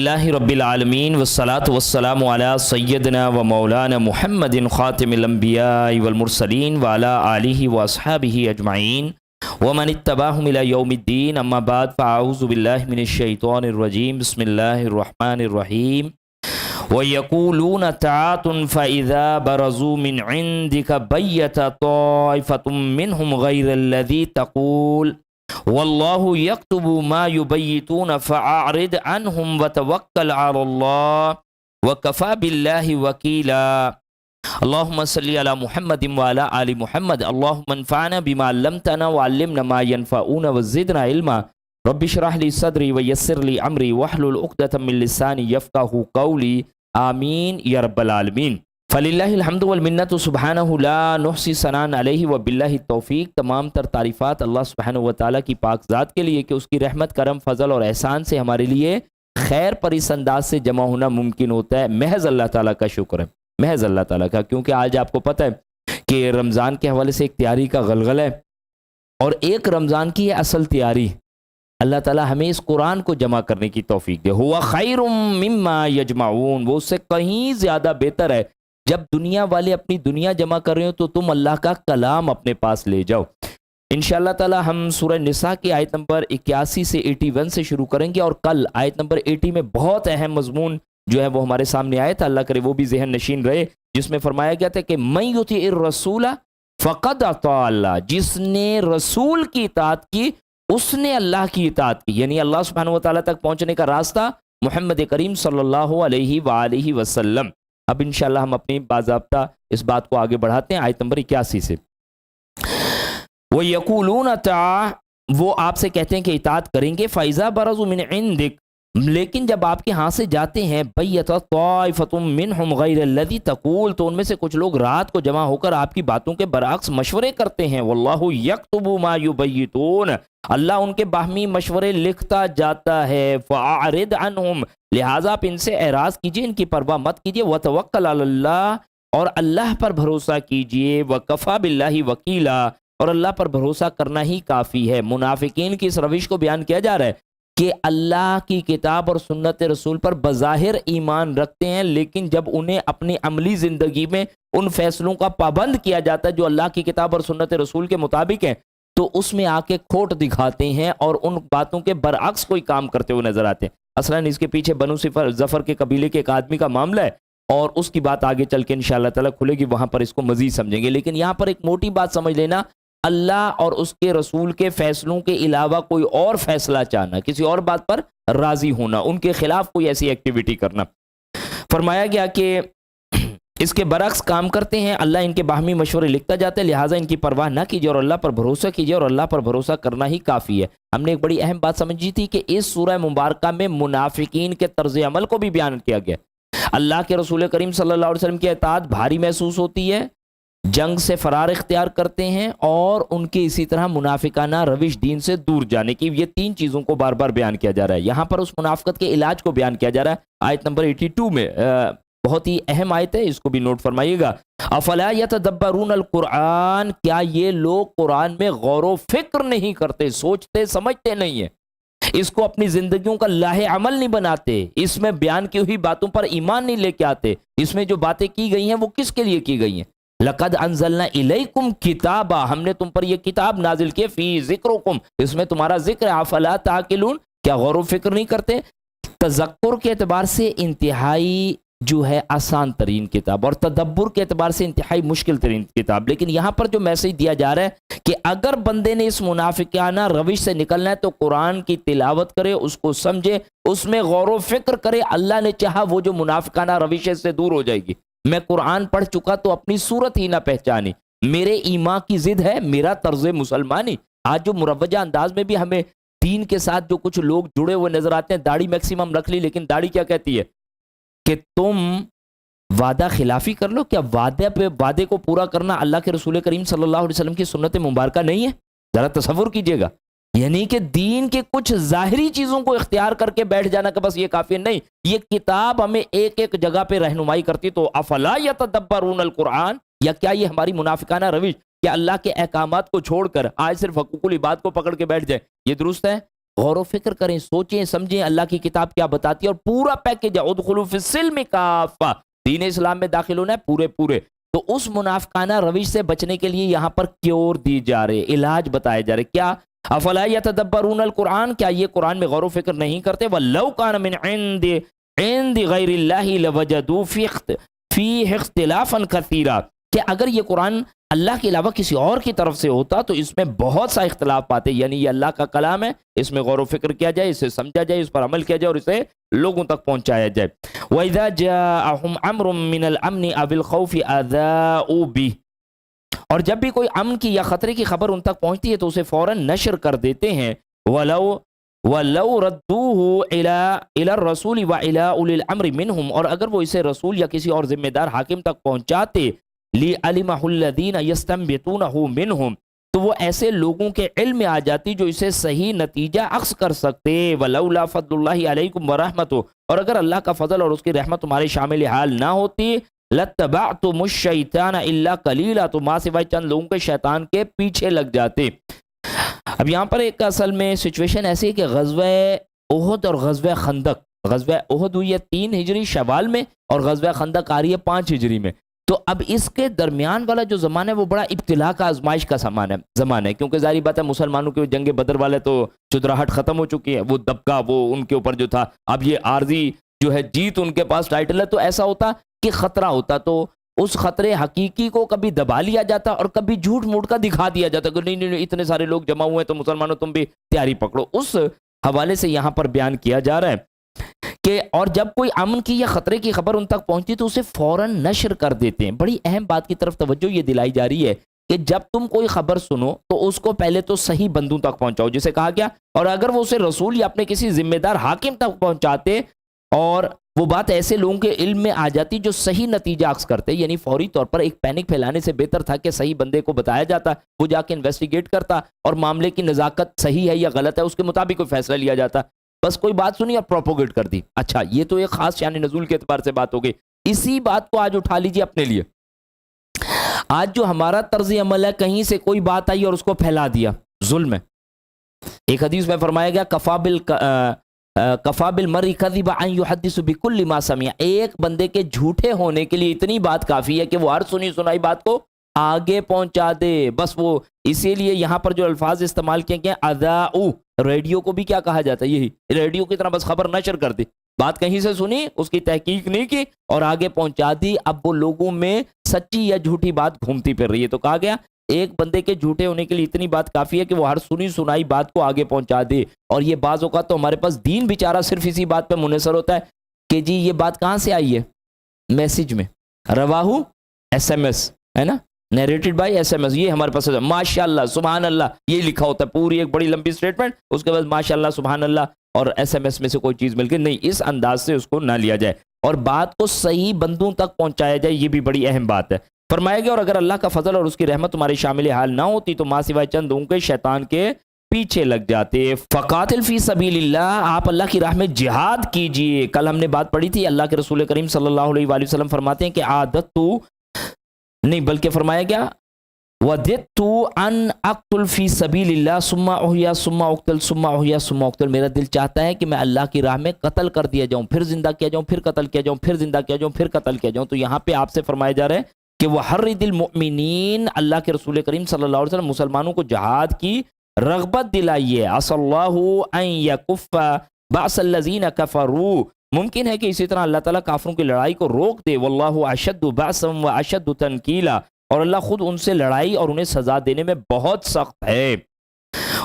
الحمدللہ رب العالمین والصلاة والسلام علی سیدنا و مولانا محمد خاتم الانبیاء والمرسلین وعلی آلہ واصحابہ اجمعین ومن اتبعہم الی یوم الدین اما بعد فاعوذ باللہ من الشیطان الرجیم بسم اللہ الرحمن الرحیم وَيَقُولُونَ تَعَاتٌ فَإِذَا بَرَزُوا مِنْ عِنْدِكَ بَيَّتَ طَائِفَةٌ مِّنْهُمْ غَيْرَ الَّذِي تَقُولُ وَاللَّهُ يَكْتُبُ مَا يُبَيِّتُونَ فَأَعْرِضْ عَنْهُمْ وَتَوَكَّلْ عَلَى اللَّهِ وَكَفَى بِاللَّهِ وَكِيلًا اللهم صل على محمد وعلى آل محمد اللهم انفعنا بما علمتنا وعلمنا ما ينفعنا وزدنا علما رب اشرح لي صدري ويسر لي امري واحلل عقدة من لساني يفقهوا قولي آمین یا رب العالمین۔ فللہ الحمد والمنت سبحانہ لا نحصی ثناء علیہ وباللہ التوفیق۔ تمام تر تعریفات اللہ سبحانہ وتعالیٰ کی پاک ذات کے لیے کہ اس کی رحمت، کرم، فضل اور احسان سے ہمارے لیے خیر پر اس انداز سے جمع ہونا ممکن ہوتا ہے۔ محض اللہ تعالیٰ کا شکر ہے، محض اللہ تعالیٰ کا، کیونکہ آج آپ کو پتہ ہے کہ رمضان کے حوالے سے ایک تیاری کا غلغلہ ہے، اور ایک رمضان کی یہ اصل تیاری اللہ تعالیٰ ہمیں اس قرآن کو جمع کرنے کی توفیق دے۔ ہوا خیر مما یجمعون، وہ اس سے کہیں زیادہ بہتر ہے۔ جب دنیا والے اپنی دنیا جمع کر رہے ہو تو تم اللہ کا کلام اپنے پاس لے جاؤ۔ انشاءاللہ تعالیٰ ہم سورہ نساء کی آیت نمبر 81 سے 81 سے شروع کریں گے، اور کل آیت نمبر 80 میں بہت اہم مضمون جو ہے وہ ہمارے سامنے آیا تھا، اللہ کرے وہ بھی ذہن نشین رہے، جس میں فرمایا گیا تھا کہ من یطیع الرسول فقد اطاع اللہ، جس نے رسول کی اطاعت کی اس نے اللہ کی اطاعت کی، یعنی اللہ سبحانہ وتعالیٰ تک پہنچنے کا راستہ محمد کریم صلی اللہ علیہ وآلہ وسلم۔ اب انشاءاللہ ہم اپنی باضابطہ اس بات کو آگے بڑھاتے ہیں آیت نمبر 81 سے۔ وَيَقُولُونَ وہ آپ سے کہتے ہیں کہ اطاعت کریں گے، فَإِذَا بَرَزُوا مِنْ عِنْدِكَ، لیکن جب آپ کے ہاں سے جاتے ہیں، بَيَّتَ طَائِفَةٌ مِّنْهُمْ غَيْرَ الَّذِي تَقُولُ، تو ان میں سے کچھ لوگ رات کو جمع ہو کر آپ کی باتوں کے برعکس مشورے کرتے ہیں۔ وَاللَّهُ يَكْتُبُ مَا يُبَيِّتُونَ، اللہ ان کے باہمی مشورے لکھتا جاتا ہے۔ فَأَعْرِضْ عَنْهُمْ، لہٰذا آپ ان سے اعراض کیجئے، ان کی پرواہ مت کیجئے۔ وَتَوَكَّلْ عَلَى اللَّهِ، اور اللہ پر بھروسہ کیجئے۔ وَكَفَى بِاللَّهِ وَكِيلًا، اور اللہ پر بھروسہ کرنا ہی کافی ہے۔ منافقین کی اس روش کو بیان کیا جا رہا ہے کہ اللہ کی کتاب اور سنت رسول پر بظاہر ایمان رکھتے ہیں، لیکن جب انہیں اپنی عملی زندگی میں ان فیصلوں کا پابند کیا جاتا ہے جو اللہ کی کتاب اور سنت رسول کے مطابق ہیں، تو اس میں آ کے کھوٹ دکھاتے ہیں اور ان باتوں کے برعکس کوئی کام کرتے ہوئے نظر آتے ہیں۔ اصلاً اس کے پیچھے بنو ظفر کے قبیلے کے ایک آدمی کا معاملہ ہے، اور اس کی بات آگے چل کے انشاءاللہ تعالیٰ کھلے گی، وہاں پر اس کو مزید سمجھیں گے۔ لیکن یہاں پر ایک موٹی بات سمجھ لینا، اللہ اور اس کے رسول کے فیصلوں کے علاوہ کوئی اور فیصلہ چاہنا، کسی اور بات پر راضی ہونا، ان کے خلاف کوئی ایسی ایکٹیویٹی کرنا، فرمایا گیا کہ اس کے برعکس کام کرتے ہیں۔ اللہ ان کے باہمی مشورے لکھتا جاتا ہے، لہٰذا ان کی پرواہ نہ کیجیے اور اللہ پر بھروسہ کیجیے، اور اللہ پر بھروسہ کرنا ہی کافی ہے۔ ہم نے ایک بڑی اہم بات سمجھی تھی کہ اس سورہ مبارکہ میں منافقین کے طرز عمل کو بھی بیان کیا گیا۔ اللہ کے رسول کریم صلی اللہ علیہ وسلم کی اطاعت بھاری محسوس ہوتی ہے، جنگ سے فرار اختیار کرتے ہیں، اور ان کی اسی طرح منافقانہ روش دین سے دور جانے کی، یہ تین چیزوں کو بار بار بیان کیا جا رہا ہے۔ یہاں پر اس منافقت کے علاج کو بیان کیا جا رہا ہے آیت نمبر 82 میں، بہت ہی اہم آیت ہے، اس کو بھی نوٹ فرمائیے گا۔ افلا یتدبرون القرآن، کیا یہ لوگ قرآن میں غور و فکر نہیں کرتے، سوچتے سمجھتے نہیں ہیں، اس کو اپنی زندگیوں کا لاہ عمل نہیں بناتے، اس میں بیان کی ہوئی باتوں پر ایمان نہیں لے کے آتے، اس میں جو باتیں کی گئی ہیں وہ کس کے لیے کی گئی ہیں؟ لقد انزلنا الیکم کتابا، ہم نے تم پر یہ کتاب نازل کی، فی ذکرکم، اس میں تمہارا ذکر ہے، افلا تعقلون، کیا غور و فکر نہیں کرتے؟ تذکر کے اعتبار سے انتہائی جو ہے آسان ترین کتاب، اور تدبر کے اعتبار سے انتہائی مشکل ترین کتاب۔ لیکن یہاں پر جو میسج دیا جا رہا ہے کہ اگر بندے نے اس منافقانہ روش سے نکلنا ہے تو قرآن کی تلاوت کرے، اس کو سمجھے، اس میں غور و فکر کرے، اللہ نے چاہا وہ جو منافقانہ روش ہے اس سے دور ہو جائے گی۔ میں قرآن پڑھ چکا تو اپنی صورت ہی نہ پہچانی، میرے ایمان کی ضد ہے میرا طرز مسلمانی۔ آج جو مروجہ انداز میں بھی ہمیں دین کے ساتھ جو کچھ لوگ جڑے ہوئے نظر آتے ہیں، داڑھی میکسیمم رکھ لی، لیکن داڑھی کیا کہتی ہے کہ تم وعدہ خلافی کر لو۔ کیا وعدے کو پورا کرنا اللہ کے رسول کریم صلی اللہ علیہ وسلم کی سنت مبارکہ نہیں ہے؟ ذرا تصور کیجئے گا، یعنی کہ دین کے کچھ ظاہری چیزوں کو اختیار کر کے بیٹھ جانا کہ بس یہ کافی نہیں، یہ کتاب ہمیں ایک ایک جگہ پہ رہنمائی کرتی۔ تو افلا یتدبرون القرآن، یا کیا یہ ہماری منافقانہ روش کہ اللہ کے احکامات کو چھوڑ کر آج صرف حقوق العباد کو پکڑ کے بیٹھ جائے، یہ درست ہے؟ غور و فکر کریں، سوچیں سمجھیں اللہ کی کتاب کیا بتاتی ہے، اور پورا پیکج ہے، ادخلوا فی السلم کافہ، دین اسلام میں داخل ہونا ہے پورے پورے۔ تو اس منافقانہ روش سے بچنے کے لیے یہاں پر کیور دی جا رہے، علاج بتائے جا رہے، کیا افلا یتدبرون القرآن، کیا یہ قرآن میں غور و فکر نہیں کرتے؟ وَلَوْ كَانَ مِنْ عِنْدِ غَيْرِ اللَّهِ لَوَجَدُوا فِيهِ اخْتِلَافًا كَثِيرًا، کہ اگر یہ قرآن اللہ کے علاوہ کسی اور کی طرف سے ہوتا تو اس میں بہت سا اختلاف پاتے، یعنی یہ اللہ کا کلام ہے، اس میں غور و فکر کیا جائے، اسے سمجھا جائے، اس پر عمل کیا جائے اور اسے لوگوں تک پہنچایا جائے۔ وَإِذَا جَاءَهُمْ أَمْرٌ مِّنَ الْأَمْنِ أَوِ الْخَوْفِ أَذَاعُوا بِهِ، اور جب بھی کوئی امن کی یا خطرے کی خبر ان تک پہنچتی ہے تو اسے فوراً نشر کر دیتے ہیں۔ وَلَوْ رَدُّوهُ إِلَى الرَّسُولِ وَإِلَى أُولِي الْأَمْرِ مِنْهُمْ، اور اگر وہ اسے رسول یا کسی اور ذمہ دار حاکم تک پہنچاتے، لِعَلِمَهُ الَّذِينَ يَسْتَنبِطُونَهُ مِنْهُمْ، تو وہ ایسے لوگوں کے علم میں آ جاتی جو اسے صحیح نتیجہ اخذ کر سکتے۔ وَلَوْلَا فَضْلُ اللَّهِ عَلَيْكُمْ وَرَحْمَتُهُ، اور اگر اللہ کا فضل اور اس کی رحمت تمہارے شامل حال نہ ہوتی، لَاتَّبَعْتُمُ الشَّيْطَانَ إِلَّا قَلِيلًا، تو ماں سوائے چند لوگوں کے شیطان کے پیچھے لگ جاتے۔ اب یہاں پر ایک اصل میں سچویشن ایسی ہے کہ غزوہ احد اور غزوہ خندق، غزوہ احد ہوئی ہے 3 ہجری شوال میں اور غزوہ خندق آ رہی ہے 5 ہجری میں، تو اب اس کے درمیان والا جو زمانہ ہے وہ بڑا ابتلا کا آزمائش کا زمانہ ہے، کیونکہ ظاہری بات ہے مسلمانوں کے جنگ بدر والے تو چدراہٹ ختم ہو چکی ہے، وہ دبکا وہ ان کے اوپر جو تھا، اب یہ عارضی جو ہے جیت ان کے پاس ٹائٹل ہے، تو ایسا ہوتا کہ خطرہ ہوتا، تو اس خطرے حقیقی کو کبھی دبا لیا جاتا اور کبھی جھوٹ موٹ کا دکھا دیا جاتا کہ نہیں نہیں اتنے سارے لوگ جمع ہوئے ہیں تو مسلمانوں تم بھی تیاری پکڑو۔ اس حوالے سے یہاں پر بیان کیا جا رہا ہے کہ اور جب کوئی امن کی یا خطرے کی خبر ان تک پہنچتی تو اسے فوراً نشر کر دیتے ہیں۔ بڑی اہم بات کی طرف توجہ یہ دلائی جا رہی ہے کہ جب تم کوئی خبر سنو تو اس کو پہلے تو صحیح بندوں تک پہنچاؤ، جسے کہا گیا، اور اگر وہ اسے رسول یا اپنے کسی ذمہ دار حاکم تک پہنچاتے اور وہ بات ایسے لوگوں کے علم میں آ جاتی جو صحیح نتیجہ اخذ کرتے، یعنی فوری طور پر ایک پینک پھیلانے سے بہتر تھا کہ صحیح بندے کو بتایا جاتا، وہ جا کے انویسٹیگیٹ کرتا اور معاملے کی نزاکت صحیح ہے یا غلط ہے اس کے مطابق کوئی فیصلہ لیا جاتا۔ بس کوئی بات سنی اور پروپوگیٹ کر دی، اچھا یہ تو ایک خاص شان نزول کے اعتبار سے بات ہو گئی۔ اسی بات کو آج اٹھا لیجیے اپنے لیے، آج جو ہمارا طرز عمل ہے، کہیں سے کوئی بات آئی اور اس کو پھیلا دیا، ظلم ہے۔ ایک حدیث میں فرمایا گیا کفا بالمرء کذبا ان یحدث بکل ما سمع، ایک بندے کے جھوٹے ہونے کے لیے اتنی بات کافی ہے کہ وہ ہر سنی سنائی بات کو آگے پہنچا دے، بس وہ اسی لیے یہاں پر جو الفاظ استعمال کیے گئے اذاؤ، ریڈیو کو بھی کیا کہا جاتا ہے، یہی ریڈیو کی طرح بس خبر نشر کر دی، بات کہیں سے سنی اس کی تحقیق نہیں کی اور آگے پہنچا دی، اب وہ لوگوں میں سچی یا جھوٹی بات گھومتی پھر رہی ہے۔ تو کہا گیا ایک بندے کے جھوٹے ہونے کے لیے اتنی بات کافی ہے کہ وہ ہر سنی سنائی بات کو آگے پہنچا دے، اور یہ بعض اوقات تو ہمارے پاس دین بیچارہ صرف اسی بات پہ منحصر ہوتا ہے کہ جی یہ بات کہاں سے آئی ہے، میسج میں، رواہو ایس ایم ایس ہے نا، narrated by S M S, یہ ہمارے پاس ماشاء اللہ سبحان اللہ یہ لکھا ہوتا ہے، پوری ایک بڑی لمبی اسٹیٹمنٹ، اس کے بعد ماشاء اللہ سبحان اللہ اور ایس ایم ایس میں سے کوئی چیز مل کے نہیں، اس انداز سے اس کو نہ لیا جائے اور بات کو صحیح بندوں تک پہنچایا جائے، یہ بھی بڑی اہم بات ہے۔ فرمایا گیا اور اگر اللہ کا فضل اور اس کی رحمت تمہارے شامل حال نہ ہوتی تو ماں سوائے چند لوگوں کے شیطان کے پیچھے لگ جاتے۔ فقاتل فی سبیل اللہ، آپ اللہ کی راہ میں جہاد کیجئے۔ کل ہم نے بات پڑھی تھی، اللہ کے رسول کریم صلی اللہ علیہ وآلہ وسلم فرماتے ہیں کہ عادت تو نہیں بلکہ فرمایا گیا وددت ان اقتل فی سبیل اللہ ثم احیا ثم اقتل ثم احیا ثم اقتل، میرا دل چاہتا ہے کہ میں اللہ کی راہ میں قتل کر دیا جاؤں، پھر زندہ کیا جاؤں، پھر قتل کیا جاؤں، پھر زندہ کیا جاؤں، پھر قتل کیا جاؤں۔ تو یہاں پہ آپ سے فرمایا جا رہا ہے کہ وحرد المؤمنین، اللہ کے رسول کریم صلی اللہ علیہ وسلم مسلمانوں کو جہاد کی رغبت دلائیے۔ عسى اللہ ان یکف باس الذین کفروا، ممکن ہے کہ اسی طرح اللہ تعالیٰ کافروں کی لڑائی کو روک دے۔ واللہ اشد باسا واشد تنکیلا، اور اللہ خود ان سے لڑائی اور انہیں سزا دینے میں بہت سخت ہے۔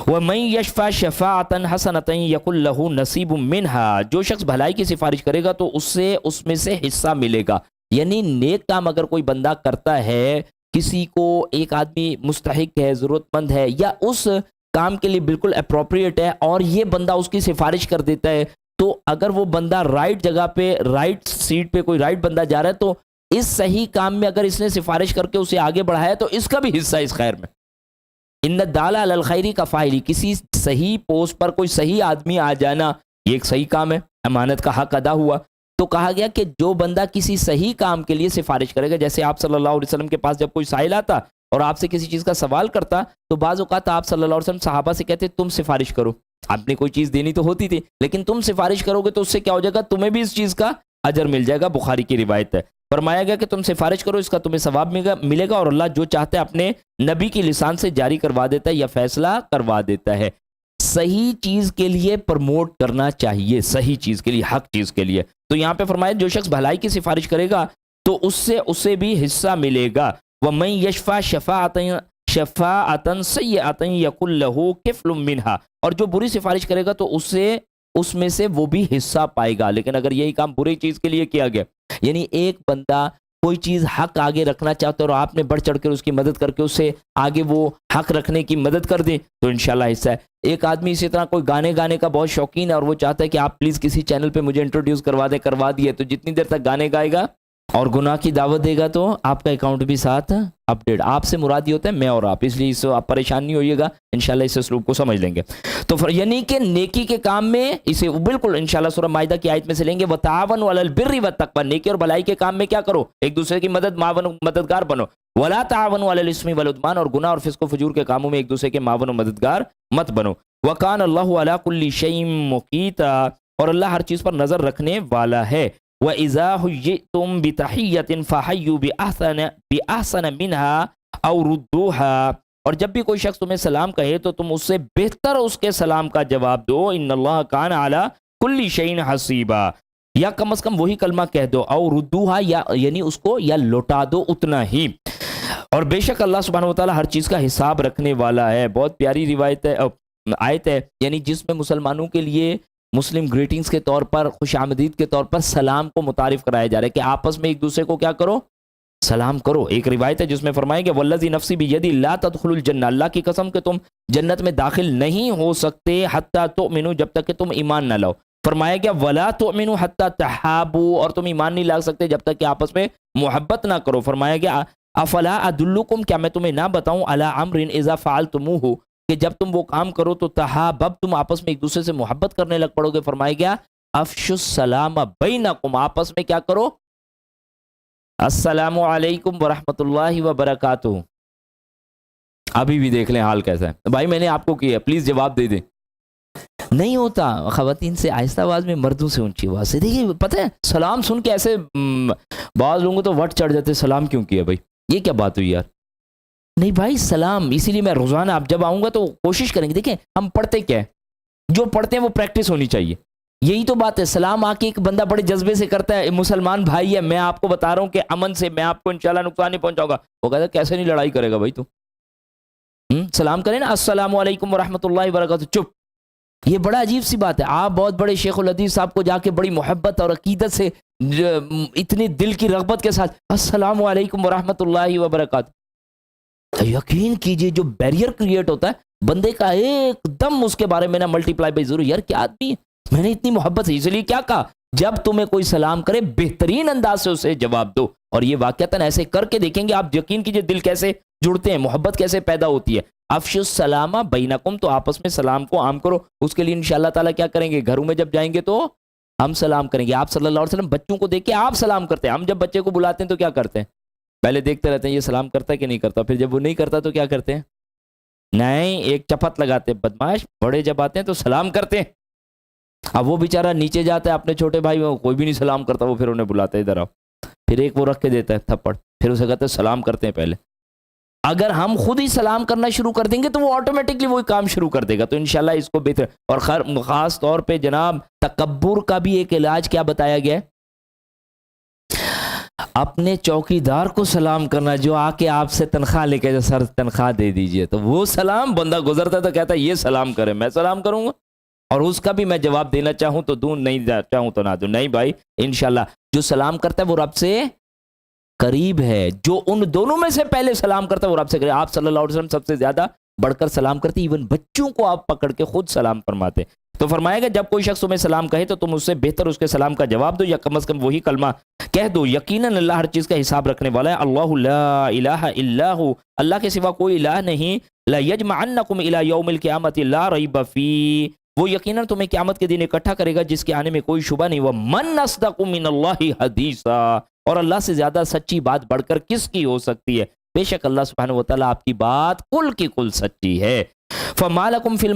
وَمَن يَشْفَعْ شَفَاعَةً حَسَنَةً يَكُنْ لَهُ نَصِيبٌ مِّنْهَا، جو شخص بھلائی کی سفارش کرے گا تو اس میں سے حصہ ملے گا، یعنی نیک کام اگر کوئی بندہ کرتا ہے، کسی کو ایک آدمی مستحق ہے، ضرورت مند ہے یا اس کام کے لیے بالکل اپروپریٹ ہے اور یہ بندہ اس کی سفارش کر دیتا ہے، تو اگر وہ بندہ رائٹ جگہ پہ رائٹ سیٹ پہ کوئی رائٹ بندہ جا رہا ہے تو اس صحیح کام میں اگر اس نے سفارش کر کے اسے آگے بڑھایا تو اس کا بھی حصہ اس خیر میں۔ ان الدال علی الخیر کفاعل، کسی صحیح پوسٹ پر کوئی صحیح آدمی آ جانا یہ ایک صحیح کام ہے، امانت کا حق ادا ہوا۔ تو کہا گیا کہ جو بندہ کسی صحیح کام کے لیے سفارش کرے گا، جیسے آپ صلی اللہ علیہ وسلم کے پاس جب کوئی سائل آتا اور آپ سے کسی چیز کا سوال کرتا تو بعض اوقات آپ صلی اللہ علیہ وسلم صحابہ سے کہتے تم سفارش کرو، آپ نے کوئی چیز دینی تو ہوتی تھی، لیکن تم سفارش کرو گے تو اس سے کیا ہو جائے گا، تمہیں بھی اس چیز کا اجر مل جائے گا، بخاری کی روایت ہے۔ فرمایا گیا کہ تم سفارش کرو، اس کا تمہیں ثواب ملے گا، اور اللہ جو چاہتا ہے اپنے نبی کی لسان سے جاری کروا دیتا ہے یا فیصلہ کروا دیتا ہے۔ صحیح چیز کے لیے پرموٹ کرنا چاہیے، صحیح چیز کے لیے، حق چیز کے لیے۔ تو یہاں پہ فرمایا جو شخص بھلائی کی سفارش کرے گا تو اسے بھی حصہ ملے گا۔ وَمَن يَشْفَعْ شَفَاعَةً سَيِّئَةً يَكُن لَهُ كِفْلٌ مِّنْهَا، اور جو بری سفارش کرے گا تو اس میں سے وہ بھی حصہ پائے گا۔ لیکن اگر یہی کام بری چیز کے لیے کیا گیا، یعنی ایک بندہ کوئی چیز حق آگے رکھنا چاہتا ہے اور آپ نے بڑھ چڑھ کر اس کی مدد کر کے اسے آگے وہ حق رکھنے کی مدد کر دیں تو انشاءاللہ حصہ ہے۔ ایک آدمی اسی طرح کوئی گانے کا بہت شوقین ہے اور وہ چاہتا ہے کہ آپ پلیز کسی چینل پہ مجھے انٹروڈیوس کروا دیے، تو جتنی دیر تک گانے گائے گا اور گناہ کی دعوت دے گا تو آپ کا اکاؤنٹ بھی ساتھ اپڈیٹ۔ آپ سے مراد یہ ہوتا ہے میں اور آپ، اس لیے اس آپ پریشان نہیں ہوئیے گا، انشاءاللہ اس اسلوب کو سمجھ لیں گے۔ تو یعنی کہ نیکی کے کام میں اسے بالکل انشاءاللہ سورہ مائدہ کی آیت میں سے لیں گے، وَتَعَاوَنُوا عَلَى الْبِرِّ وَالتَّقْوَىٰ، نیکی اور بھلائی کے کام میں کیا کرو، ایک دوسرے کی مددگار بنو۔ وَلَا تَعَاوَنُوا عَلَى الْإِثْمِ وَالْعُدْوَانِ، اور گناہ اور فسق و فجور کے کاموں میں ایک دوسرے کے معاون و مددگار مت بنو۔ وَكَانَ اللَّهُ عَلَىٰ كُلِّ شَيْءٍ مُقِيتًا، اور اللہ ہر چیز پر نظر رکھنے والا ہے۔ وَإِذَا حُيِّئْتُم بِتَحِيَّةٍ فَحَيُّوا بِأَحْسَنَ مِنْهَا أَوْ رُدُّوهَا، اور جب بھی کوئی شخص تمہیں سلام کہے تو تم اس سے بہتر اس کے سلام کا جواب دو۔ ان اللہ کان علی کل شیء حسیبا، یا کم از کم وہی کلمہ کہہ دو، او ردوہا، یا یعنی اس کو یا لوٹا دو اتنا ہی۔ اور بے شک اللہ سبحانہ وتعالی ہر چیز کا حساب رکھنے والا ہے۔ بہت پیاری روایت ہے، آیت ہے، یعنی جس میں مسلمانوں کے لیے مسلم گریٹنگز کے طور پر، خوش آمدید کے طور پر سلام کو متعارف کرایا جا رہا ہے کہ آپس میں ایک دوسرے کو کیا کرو، سلام کرو۔ ایک روایت ہے جس میں فرمائے کہ والذی نفسی بیدی لا تدخلوا الجنہ، اللہ کی قسم کہ تم جنت میں داخل نہیں ہو سکتے حتی تؤمنوا، جب تک کہ تم ایمان نہ لاؤ۔ فرمایا گیا ولا تؤمنوا حتی تحابوا، اور تم ایمان نہیں لا سکتے جب تک کہ آپس میں محبت نہ کرو۔ فرمایا گیا افلا ادلکم، کیا میں تمہیں نہ بتاؤں، علی امر اذا فعلتموہ، کہ جب تم وہ کام کرو تو تحاببتم، آپس میں ایک دوسرے سے محبت کرنے لگ پڑو گے۔ فرمایا گیا افشوا السلام بینکم، آپس میں کیا کرو، السلام علیکم ورحمۃ اللہ وبرکاتہ۔ ابھی بھی دیکھ لیں حال کیسا ہے بھائی، میں نے آپ کو کیا، پلیز جواب دے دیں۔ نہیں ہوتا، خواتین سے آہستہ آواز میں، مردوں سے اونچی آواز سے۔ دیکھیے پتہ ہے سلام سن کے ایسے بعض لوگوں کو تو وٹ چڑھ جاتے، سلام کیوں کیا بھائی، یہ کیا بات ہوئی یار۔ نہیں بھائی سلام، اسی لیے میں روزانہ اب جب آؤں گا تو کوشش کریں گے، دیکھیں ہم پڑھتے کیا ہے، جو پڑھتے ہیں وہ پریکٹس ہونی چاہیے، یہی تو بات ہے۔ سلام آ کے ایک بندہ بڑے جذبے سے کرتا ہے، مسلمان بھائی ہے، میں آپ کو بتا رہا ہوں کہ امن سے میں آپ کو انشاءاللہ نقصان نہیں پہنچاؤں گا، وہ کہتا ہے کیسے نہیں لڑائی کرے گا بھائی تو سلام کریں نا، السلام علیکم ورحمۃ اللہ وبرکاتہ، چپ۔ یہ بڑا عجیب سی بات ہے، آپ بہت بڑے شیخ الحدیث صاحب کو جا کے بڑی محبت اور عقیدت سے، اتنی دل کی رغبت کے ساتھ السلام علیکم ورحمۃ اللہ وبرکاتہ، یقین کیجئے جو بیریئر کریٹ ہوتا ہے بندے کا، ایک دم اس کے بارے میں نا ملٹی پلائی بائی ضرور، یار کیا آدمی ہے، میں نے اتنی محبت سے، اس لیے کیا کہا، جب تمہیں کوئی سلام کرے بہترین انداز سے اسے جواب دو۔ اور یہ واقعتاً ایسے کر کے دیکھیں گے آپ، یقین کیجئے دل کیسے جڑتے ہیں، محبت کیسے پیدا ہوتی ہے۔ افشوا السلام بینکم، تو آپس میں سلام کو عام کرو۔ اس کے لیے انشاءاللہ تعالیٰ کیا کریں گے، گھروں میں جب جائیں گے تو ہم سلام کریں گے۔ آپ صلی اللہ علیہ وسلم بچوں کو دیکھ کے آپ سلام کرتے ہیں، ہم جب بچے کو بلاتے ہیں تو کیا کرتے ہیں، پہلے دیکھتے رہتے ہیں یہ سلام کرتا ہے کہ نہیں کرتا، پھر جب وہ نہیں کرتا تو کیا کرتے ہیں، نہیں ایک چپت لگاتے ہیں، بدماش۔ بڑے جب آتے ہیں تو سلام کرتے ہیں، اب وہ بیچارہ نیچے جاتا ہے اپنے چھوٹے بھائی، وہ کوئی بھی نہیں سلام کرتا، وہ پھر انہیں بلاتا ہے ادھر آؤ، پھر ایک وہ رکھ کے دیتا ہے تھپڑ، پھر اسے کہتے ہیں سلام کرتے ہیں پہلے۔ اگر ہم خود ہی سلام کرنا شروع کر دیں گے تو وہ آٹومیٹکلی وہی کام شروع کر دے گا، تو انشاءاللہ اس کو بہتر۔ اور خاص طور پہ جناب تکبر کا بھی ایک علاج کیا بتایا گیا ہے، اپنے چوکی دار کو سلام کرنا، جو آ کے آپ سے تنخواہ لے کے سر تنخواہ دے دیجئے، تو وہ سلام بندہ گزرتا تو کہتا ہے یہ سلام کرے، میں سلام کروں گا، اور اس کا بھی میں جواب دینا چاہوں تو دوں، نہیں چاہوں تو نہ دوں۔ نہیں بھائی، انشاءاللہ جو سلام کرتا ہے وہ رب سے قریب ہے، جو ان دونوں میں سے پہلے سلام کرتا ہے وہ رب سے قریب۔ آپ صلی اللہ علیہ وسلم سب سے زیادہ بڑھ کر سلام کرتے، ایون بچوں کو آپ پکڑ کے خود سلام فرماتے۔ تو فرمایا گا جب کوئی شخص تمہیں سلام کہے تو تم اس سے بہتر اس کے سلام کا جواب دو، یا کم از کم وہی کلمہ کہہ دو، یقیناً اللہ ہر چیز کا حساب رکھنے والا ہے۔ اللہ لا الہ الا ہو، اللہ کے سوا کوئی الہ نہیں۔ لا یجمعنکم الی یوم القیامۃ لا ریب فیہ، وہ یقیناً تمہیں قیامت کے دن اکٹھا کرے گا جس کے آنے میں کوئی شبہ نہیں۔ ومن اصدق من اللہ حدیثا، اور اللہ سے زیادہ سچی بات بڑھ کر کس کی ہو سکتی ہے، بے شک اللہ سبحانہ وتعالی آپ کی بات کل کی کل سچی ہے۔ فما لکم فی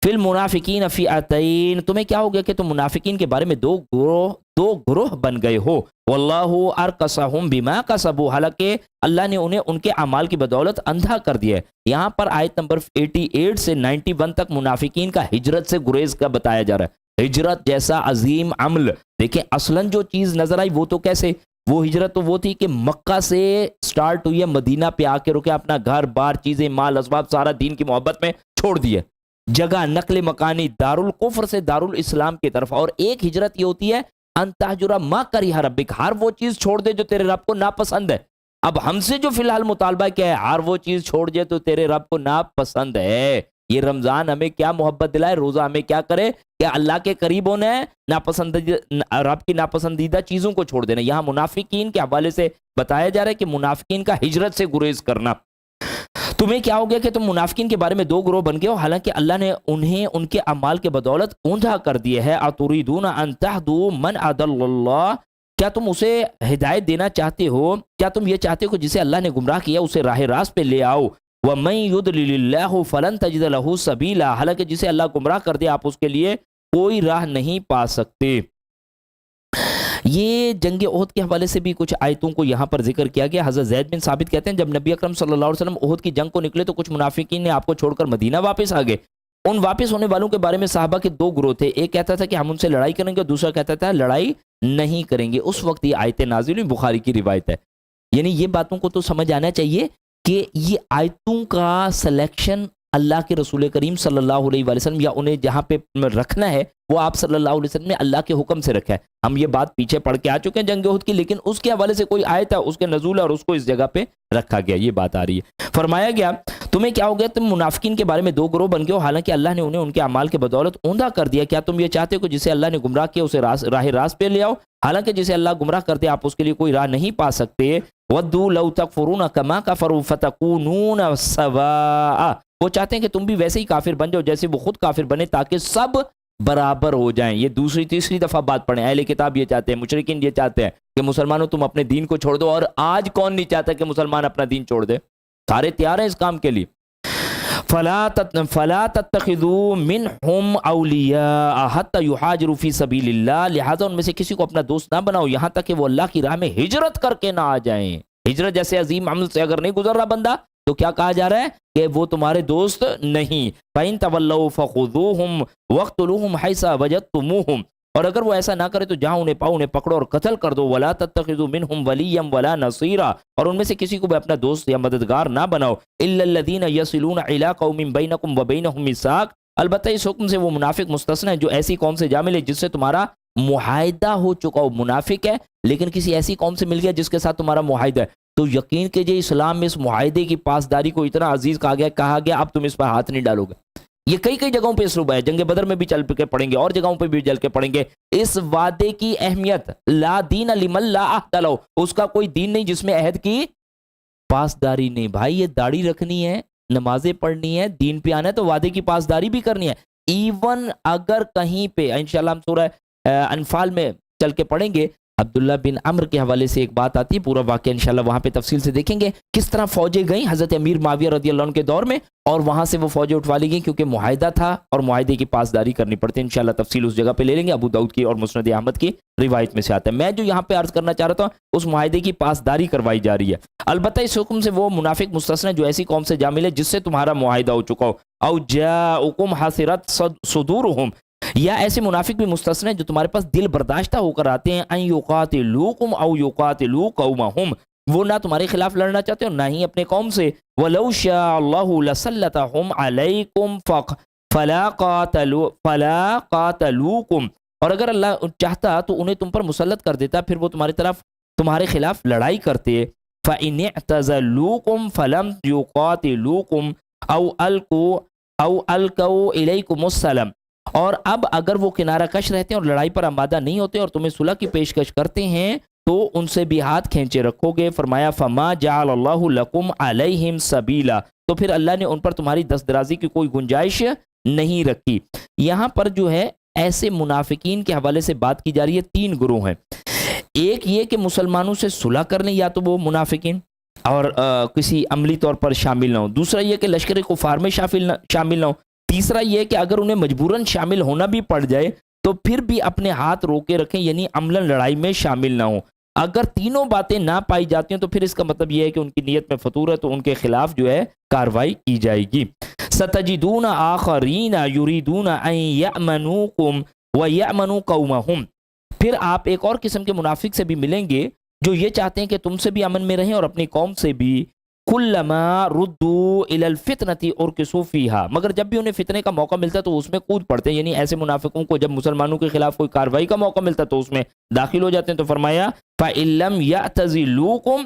فی المنافقین فئتین، تمہیں کیا ہو گیا کہ تم منافقین کے بارے میں دو گروہ بن گئے ہو. واللہ ارکسہم بما کسبوا، حالانکہ اللہ نے انہیں ان کے اعمال کی بدولت اندھا کر دیا ہے. یہاں پر آیت نمبر 88 سے 91 تک منافقین کا ہجرت سے گریز کا بتایا جا رہا ہے. ہجرت جیسا عظیم عمل، دیکھیں اصلاً جو چیز نظر آئی وہ تو کیسے، وہ ہجرت تو وہ تھی کہ مکہ سے سٹارٹ ہوئی ہے، مدینہ پہ آ کے رکے، اپنا گھر بار چیزیں مال اسباب سارا دین کی محبت میں چھوڑ دیے، جگہ نقل مکانی دارالکفر سے دارالاسلام کی طرف. اور ایک ہجرت یہ ہوتی ہے ان تہجر ما کرہ ربک، ہر وہ چیز چھوڑ دے جو تیرے رب کو ناپسند ہے. اب ہم سے جو فی الحال مطالبہ کیا ہے، ہر وہ چیز چھوڑ دے تو تیرے رب کو ناپسند ہے. یہ رمضان ہمیں کیا محبت دلائے، روزہ ہمیں کیا کرے کہ اللہ کے قریب ہونا ہے، ناپسندیدہ رب کی ناپسندیدہ چیزوں کو چھوڑ دینا. یہاں منافقین کے حوالے سے بتایا جا رہا ہے کہ منافقین کا ہجرت سے گریز کرنا. تمہیں کیا ہو گیا کہ تم منافقین کے بارے میں دو گروہ بن گئے ہو، حالانکہ اللہ نے انہیں ان کے اعمال کے بدولت اوندھا کر دیا ہے. اتریدون ان تہدوا من اضل اللہ، کیا تم اسے ہدایت دینا چاہتے ہو، کیا تم یہ چاہتے ہو کہ جسے اللہ نے گمراہ کیا اسے راہ راست پہ لے آؤ. وَمَن يُضْلِلِ اللَّهُ فَلَن تَجِدَ لَهُ سَبِيلًا، حالانکہ جسے اللہ گمراہ کر دے آپ اس کے لیے کوئی راہ نہیں پا سکتے. یہ جنگ احد کے حوالے سے بھی کچھ آیتوں کو یہاں پر ذکر کیا گیا. حضرت زید بن ثابت کہتے ہیں جب نبی اکرم صلی اللہ علیہ وسلم احد کی جنگ کو نکلے تو کچھ منافقین نے آپ کو چھوڑ کر مدینہ واپس آ گئے. ان واپس ہونے والوں کے بارے میں صحابہ کے دو گروہ تھے، ایک کہتا تھا کہ ہم ان سے لڑائی کریں گے اور دوسرا کہتا تھا لڑائی نہیں کریں گے. اس وقت یہ آیتیں نازل ہوئی، بخاری کی روایت ہے. یعنی یہ باتوں کو تو سمجھ آنا چاہیے کہ یہ آیتوں کا سلیکشن اللہ کے رسول کریم صلی اللہ علیہ وآلہ وسلم یا انہیں جہاں پہ رکھنا ہے وہ آپ صلی اللہ علیہ وسلم نے اللہ کے حکم سے رکھا ہے. ہم یہ بات پیچھے پڑھ کے آ چکے ہیں جنگ احد کی، لیکن اس کے حوالے سے کوئی آیت ہے اس کے نزول اور اس کو اس جگہ پہ رکھا گیا. یہ بات آ رہی ہے. فرمایا گیا تمہیں کیا ہو گیا، تم منافقین کے بارے میں دو گروہ بن گئے ہو، حالانکہ اللہ نے انہیں ان کے اعمال کے بدولت اوندھا کر دیا. کیا تم یہ چاہتے ہو کہ جسے اللہ نے گمراہ کیا اسے راہ راست پہ لے آؤ، حالانکہ جسے اللہ گمراہ کر دے آپ اس کے لیے کوئی راہ نہیں پا سکتے. وَدُّوا لَوْ تَكْفُرُونَ كَمَا كَفَرُوا فَتَكُونُونَ سَوَاءً، وہ چاہتے ہیں کہ تم بھی ویسے ہی کافر بن جاؤ جیسے وہ خود کافر بنے تاکہ سب برابر ہو جائیں. یہ دوسری تیسری دفعہ بات پڑھیں. اہل کتاب یہ چاہتے ہیں، مشرکین یہ چاہتے ہیں کہ مسلمانوں تم اپنے دین کو چھوڑ دو، اور آج کون نہیں چاہتا کہ مسلمان اپنا دین چھوڑ دے؟ سارے تیار ہیں اس کام کے لیے. فلا تتخذوا منهم اولیاء حتى يهاجروا في سبيل الله، لہذا ان میں سے کسی کو اپنا دوست نہ بناؤ یہاں تک کہ وہ اللہ کی راہ میں ہجرت کر کے نہ آ جائیں. ہجرت جیسے عظیم عمل سے اگر نہیں گزر رہا بندہ تو کیا کہا جا رہا ہے کہ وہ تمہارے دوست نہیں. فَإِن تَوَلَّوْا فَخُذُوهُمْ وَاقْتُلُوهُمْ حَيْثَ وَجَدتُّمُوهُمْ، اور اگر وہ ایسا نہ کرے تو جہاں انہیں پاؤ انہیں پکڑو اور قتل کر دو. وَلَا تَتَّخِذُوا مِنْهُمْ وَلِيًّا وَلَا نَصِيرًا، اور ان میں سے کسی کو بھی اپنا دوست یا مددگار نہ بناؤ. إِلَّا الَّذِينَ يَصِلُونَ إِلَىٰ قَوْمٍ بَيْنَكُمْ وَبَيْنَهُمْ مِيثَاقٌ، البتہ اس حکم سے وہ منافق مستثنی ہیں جو ایسی قوم سے جا ملے جس سے تمہارا معاہدہ ہو چکا ہو. منافق ہے لیکن کسی ایسی قوم سے مل گیا جس کے ساتھ تمہارا معاہدہ ہے، تو یقین کیجئے اسلام میں اس معاہدے کی پاسداری کو اتنا عزیز کہا گیا اب تم اس پر ہاتھ نہیں ڈالو گے. یہ کئی جگہوں پہ اسلوب ہے، جنگ بدر میں بھی چل کے پڑھیں گے اور جگہوں پہ بھی چل کے پڑھیں گے. اس وعدے کی اہمیت، لا دین لمن لا عہد لہ، اس کا کوئی دین نہیں جس میں عہد کی پاسداری نہیں. بھائی یہ داڑھی رکھنی ہے، نمازیں پڑھنی ہے، دین پہ آنا ہے تو وعدے کی پاسداری بھی کرنی ہے. ایون اگر کہیں پہ انشاءاللہ ہم سورہ انفال میں چل کے پڑھیں گے، عبداللہ بن عمر کے حوالے سے ایک بات آتی ہے، پورا واقعہ انشاءاللہ وہاں پہ تفصیل سے دیکھیں گے کس طرح فوجیں گئیں حضرت امیر معاویہ رضی اللہ عنہ کے دور میں، اور وہاں سے وہ فوجیں اٹھوا لی گئیں کیونکہ معاہدہ تھا اور معاہدے کی پاسداری کرنی پڑتی ہے. انشاءاللہ تفصیل اس جگہ پہ لے لیں گے، ابو داؤد کی اور مسند احمد کی روایت میں سے آتا ہے. میں جو یہاں پہ عرض کرنا چاہ رہا تھا اس معاہدے کی پاسداری کروائی جا رہی ہے. البتہ اس حکم سے وہ منافق مستثنی جو ایسی قوم سے جا ملے جس سے تمہارا معاہدہ ہو چکا ہو. او جاءکم حاصرت صدورہم، یا ایسے منافق بھی مستثنی جو تمہارے پاس دل برداشتہ ہو کر آتے ہیں. ان یقاتلوکم او یقاتلوا قومہم، وہ نہ تمہارے خلاف لڑنا چاہتے اور نہ ہی اپنے قوم سے. وَلَوْ شَاءَ اللَّهُ لَسَلَّطَهُمْ عَلَيْكُمْ فَلَا قَاتَلُوكُمْ، اور اگر اللہ چاہتا تو انہیں تم پر مسلط کر دیتا پھر وہ تمہارے خلاف لڑائی کرتے. فَإِنِ اعْتَزَلُوكُمْ فَلَمْ يُقَاتِلُوكُمْ أَوْ أَلْقَوْا إِلَيْكُمُ السَّلَامَ، اور اب اگر وہ کنارہ کش رہتے ہیں اور لڑائی پر آمادہ نہیں ہوتے اور تمہیں صلح کی پیشکش کرتے ہیں تو ان سے بھی ہاتھ کھینچے رکھو گے. فرمایا فما جعل اللہ لکم علیہم سبیلا، تو پھر اللہ نے ان پر تمہاری دست درازی کی کوئی گنجائش نہیں رکھی. یہاں پر جو ہے ایسے منافقین کے حوالے سے بات کی جا رہی ہے. تین گروہ ہیں. ایک یہ کہ مسلمانوں سے صلح کر لیں یا تو وہ منافقین اور کسی عملی طور پر شامل نہ ہو. دوسرا یہ کہ لشکر کفار میں شامل نہ ہو. تیسرا یہ کہ اگر انہیں مجبوراً شامل ہونا بھی پڑ جائے تو پھر بھی اپنے ہاتھ روکے رکھیں، یعنی عملاً لڑائی میں شامل نہ ہوں۔ اگر تینوں باتیں نہ پائی جاتی ہیں تو پھر اس کا مطلب یہ ہے کہ ان کی نیت میں فطور ہے، تو ان کے خلاف جو ہے کارروائی کی جائے گی۔ ستجدون آخرین یریدون ان یأمنوکم ویأمنوا قومہم، پھر آپ ایک اور قسم کے منافق سے بھی ملیں گے جو یہ چاہتے ہیں کہ تم سے بھی امن میں رہیں اور اپنی قوم سے بھی۔ کلما ردوا الی الفتنۃ ارکسوا فیہا، مگر جب بھی انہیں فتنے کا موقع ملتا ہے تو اس میں کود پڑتے ہیں، یعنی ایسے منافقوں کو جب مسلمانوں کے خلاف کوئی کارروائی کا موقع ملتا ہے تو اس میں داخل ہو جاتے ہیں۔ تو فرمایا فَإِن لَّمْ يَعْتَزِلُوكُمْ،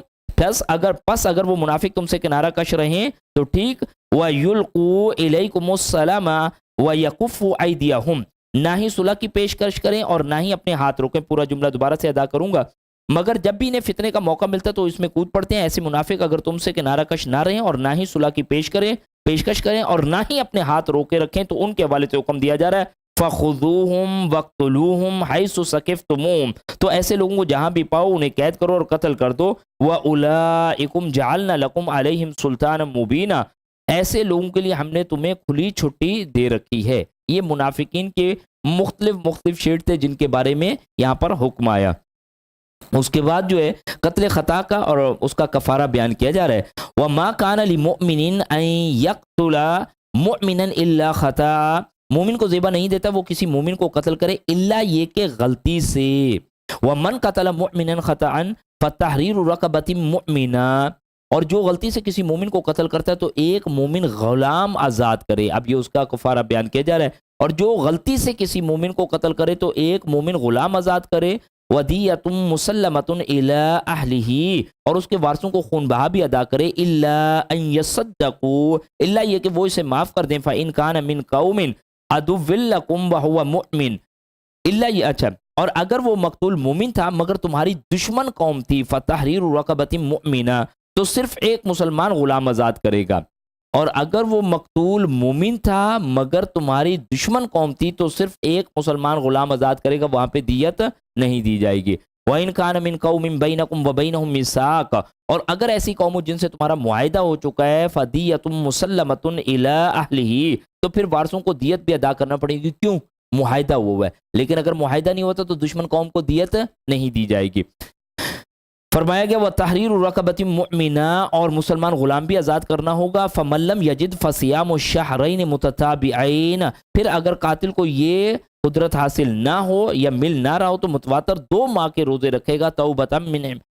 پس اگر وہ منافق تم سے کنارہ کش رہیں تو ٹھیک، وَيُلْقُوا إِلَيْكُمُ السَّلَامَ وَيَكُفُّوا أَيْدِيَهُمْ، نہ ہی صلح کی پیشکش کریں اور نہ ہی اپنے ہاتھ روکیں۔ پورا جملہ دوبارہ سے ادا کروں گا، مگر جب بھی انہیں فتنے کا موقع ملتا ہے تو اس میں کود پڑتے ہیں۔ ایسے منافق اگر تم سے کنارہ کش نہ رہیں اور نہ ہی صلح کی پیشکش کریں اور نہ ہی اپنے ہاتھ روکے رکھیں تو ان کے حوالے سے حکم دیا جا رہا ہے فَخُذُوهُمْ وَاقْتُلُوهُمْ حَيْثُ ثَقِفْتُمُوهُمْ، تو ایسے لوگوں کو جہاں بھی پاؤ انہیں قید کرو اور قتل کر دو۔ وَأُولَٰئِكُمْ جَعَلْنَا لَكُمْ عَلَيْهِمْ سُلْطَانًا مُبِينًا، ایسے لوگوں کے لیے ہم نے تمہیں کھلی چھٹی دے رکھی ہے۔ یہ منافقین کے مختلف شیڈ تھے جن کے بارے میں یہاں پر حکم آیا۔ اس کے بعد جو ہے قتل خطا کا اور اس کا کفارہ بیان کیا جا رہا ہے۔ وَمَا كَانَ لِمُؤْمِنٍ أَن يَقْتُلَ مُؤْمِنًا إِلَّا خَطَأً، مومن کو زیبا نہیں دیتا وہ کسی مومن کو قتل کرے الا یہ کہ غلطی سے۔ وَمَنْ قَتَلَ مُؤْمِنًا خَطَأً فَتَحْرِيرُ رَقَبَةٍ مُؤْمِنَةٍ، اور جو غلطی سے کسی مومن کو قتل کرتا ہے تو ایک مومن غلام آزاد کرے۔ اب یہ اس کا کفارہ بیان کیا جا رہا ہے۔ اور جو غلطی سے کسی مومن کو قتل کرے تو ایک مومن غلام آزاد کرے۔ وَدِيَةٌ مُسَلَّمَةٌ إِلَىٰ أَهْلِهِ، اور اس کے وارثوں کو خون بہا بھی ادا کرے۔ إِلَّا أَن يَصَّدَّقُوا، الا یہ کہ وہ اسے معاف کر دیں۔ فَإِن كَانَ مِن قَوْمٍ عَدُوٍّ لَكُمْ وَهُوَ مُؤْمِنٌ، الا یہ اچھا، اور اگر وہ مقتول مومن تھا مگر تمہاری دشمن قوم تھی، فَتَحْرِيرُ رَقَبَةٍ مُؤْمِنَةٍ، تو صرف ایک مسلمان غلام آزاد کرے گا۔ اور اگر وہ مقتول مومن تھا مگر تمہاری دشمن قوم تھی تو صرف ایک مسلمان غلام آزاد کرے گا، وہاں پہ دیت نہیں دی جائے گی۔ وَإِن كَانَ مِن قَوْمٍ بَيْنَكُمْ وَبَيْنَهُم مِّيثَاقٌ، اور اگر ایسی قوم جن سے تمہارا معاہدہ ہو چکا ہے، فَدِيَةٌ مُسَلَّمَةٌ إِلَىٰ أَهْلِهِ، تو پھر وارثوں کو دیت بھی ادا کرنا پڑے گی، کیوں؟ معاہدہ ہوا ہے، لیکن اگر معاہدہ نہیں ہوتا تو دشمن قوم کو دیت نہیں دی جائے گی۔ فرمایا گیا وَتَحْرِيرُ رَقَبَةٍ مُؤْمِنَةٍ، اور مسلمان غلام بھی آزاد کرنا ہوگا۔ فَمَن لَّمْ يَجِدْ فَصِيَامُ الشَّهْرَيْنِ مُتَتَابِعَيْنِ، پھر اگر قاتل کو یہ قدرت حاصل نہ ہو یا مل نہ رہا ہو تو متواتر 2 ماہ کے روزے رکھے گا۔ توبۃ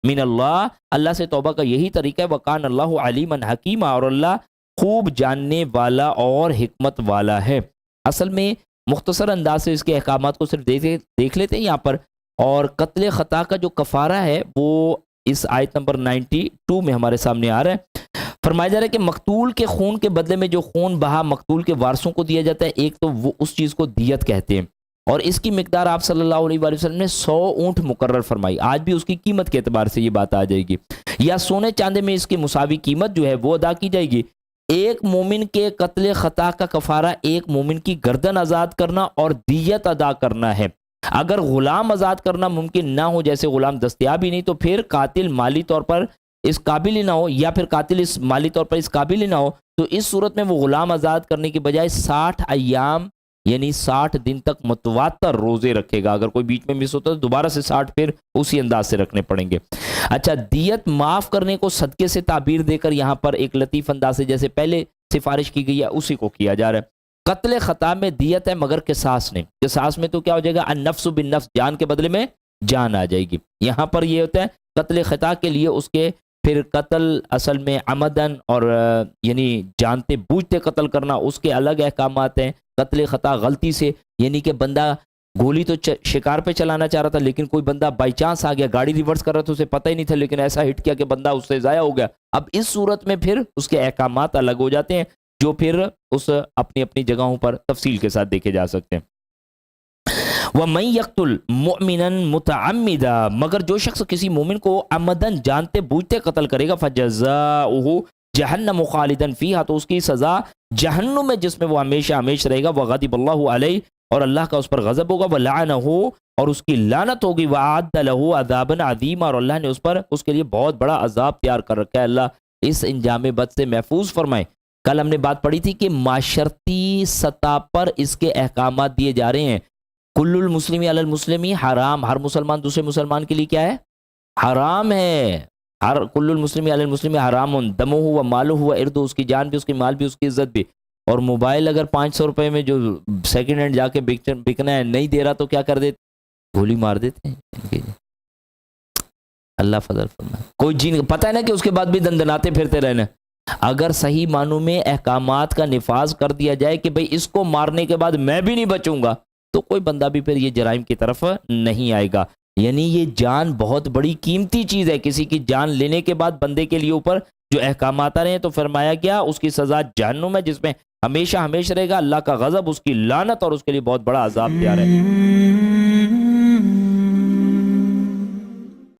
من اللہ، اللہ سے توبہ کا یہی طریقہ ہے۔ وَكَانَ اللَّهُ عَلِيمًا حَكِيمًا، اور اللہ خوب جاننے والا اور حکمت والا ہے۔ اصل میں مختصر انداز سے اس کے احکامات کو صرف دیکھ لیتے ہیں یہاں پر، اور قتل خطا کا جو کفارہ ہے وہ اس آیت نمبر 92 میں ہمارے سامنے آ رہا ہے۔ فرمایا جا رہا ہے کہ مقتول کے خون کے بدلے میں جو خون بہا مقتول کے وارثوں کو دیا جاتا ہے، ایک تو وہ اس چیز کو دیت کہتے ہیں، اور اس کی مقدار آپ صلی اللہ علیہ وآلہ وسلم نے 100 اونٹ مقرر فرمائی۔ آج بھی اس کی قیمت کے اعتبار سے یہ بات آ جائے گی، یا سونے چاندے میں اس کی مساوی قیمت جو ہے وہ ادا کی جائے گی۔ ایک مومن کے قتل خطا کا کفارہ ایک مومن کی گردن آزاد کرنا اور دیت ادا کرنا ہے۔ اگر غلام آزاد کرنا ممکن نہ ہو، جیسے غلام دستیاب ہی نہیں، تو پھر قاتل مالی طور پر اس قابل ہی نہ ہو، یا پھر قاتل اس مالی طور پر اس قابل ہی نہ ہو، تو اس صورت میں وہ غلام آزاد کرنے کی بجائے 60 ایام یعنی 60 دن تک متواتر روزے رکھے گا۔ اگر کوئی بیچ میں مس ہوتا ہے تو دوبارہ سے 60 پھر اسی انداز سے رکھنے پڑیں گے۔ اچھا، دیت معاف کرنے کو صدقے سے تعبیر دے کر یہاں پر ایک لطیف انداز سے جیسے پہلے سفارش کی گئی ہے اسی کو کیا جا رہا ہے۔ قتل خطا میں دیت ہے مگر قصاص نہیں، قصاص میں تو کیا ہو جائے گا؟ النفس بالنفس، جان کے بدلے میں جان آ جائے گی۔ یہاں پر یہ ہوتا ہے قتل خطا کے لیے اس کے پھر قتل اصل میں عمدن اور یعنی جانتے بوجھتے قتل کرنا، اس کے الگ احکامات ہیں۔ قتل خطا غلطی سے، یعنی کہ بندہ گولی تو شکار پہ چلانا چاہ رہا تھا لیکن کوئی بندہ بائی چانس آ گیا، گاڑی ریورس کر رہا تھا، اسے پتہ ہی نہیں تھا لیکن ایسا ہٹ کیا کہ بندہ اس سے ضائع ہو گیا۔ اب اس صورت میں پھر اس کے احکامات الگ ہو جاتے ہیں جو پھر اس اپنی اپنی جگہوں پر تفصیل کے ساتھ دیکھے جا سکتے ہیں۔ وَمَن يَقْتُلْ مُؤْمِنًا مُتَعَمِّدًا، مگر جو شخص کسی مومن کو عمدن جانتے بوجھتے قتل کرے گا، فَجَزَاؤُهُ جَهَنَّمُ خَالِدًا فِيهَا، تو اس کی سزا جہنم میں جس میں وہ ہمیشہ ہمیش رہے گا۔ وَغَضِبَ اللَّهُ عَلَيْهِ، اور اللہ کا اس پر غضب ہوگا۔ وَلَعَنَهُ، اور اس کی لعنت ہوگی۔ وَأَعَدَّ لَهُ عَذَابًا عَظِيمًا، اور اللہ نے اس کے لیے بہت بڑا عذاب تیار کر رکھا ہے۔ اللہ اس انجام بد سے محفوظ فرمائے۔ کل ہم نے بات پڑھی تھی کہ معاشرتی سطح پر اس کے احکامات دیے جا رہے ہیں. کل المسلمی علی المسلمی حرام، ہر مسلمان دوسرے مسلمان کے لیے کیا ہے؟ حرام ہے. ہر کل المسلمی علی المسلمی حرام دمہ و مالہ و عرضہ، اس کی جان بھی، اس کی مال بھی، اس کی عزت بھی. اور موبائل اگر 500 روپے میں جو سیکنڈ ہینڈ جا کے بکنا ہے نہیں دے رہا تو کیا کر دیتے؟ گولی مار دیتے ہیں. اللہ فضل فرمائے. کوئی جین پتہ ہے نا کہ اس کے بعد بھی دندناتے پھرتے رہنا. اگر صحیح معنوں میں احکامات کا نفاذ کر دیا جائے کہ بھئی اس کو مارنے کے بعد میں بھی نہیں بچوں گا، تو کوئی بندہ بھی پھر یہ جرائم کی طرف نہیں آئے گا. یعنی یہ جان بہت بڑی قیمتی چیز ہے. کسی کی جان لینے کے بعد بندے کے لیے اوپر جو احکامات آ رہے ہیں تو فرمایا گیا اس کی سزا جہنم ہے، جس میں ہمیشہ ہمیشہ رہے گا. اللہ کا غضب، اس کی لعنت، اور اس کے لیے بہت بڑا عذاب تیار ہے.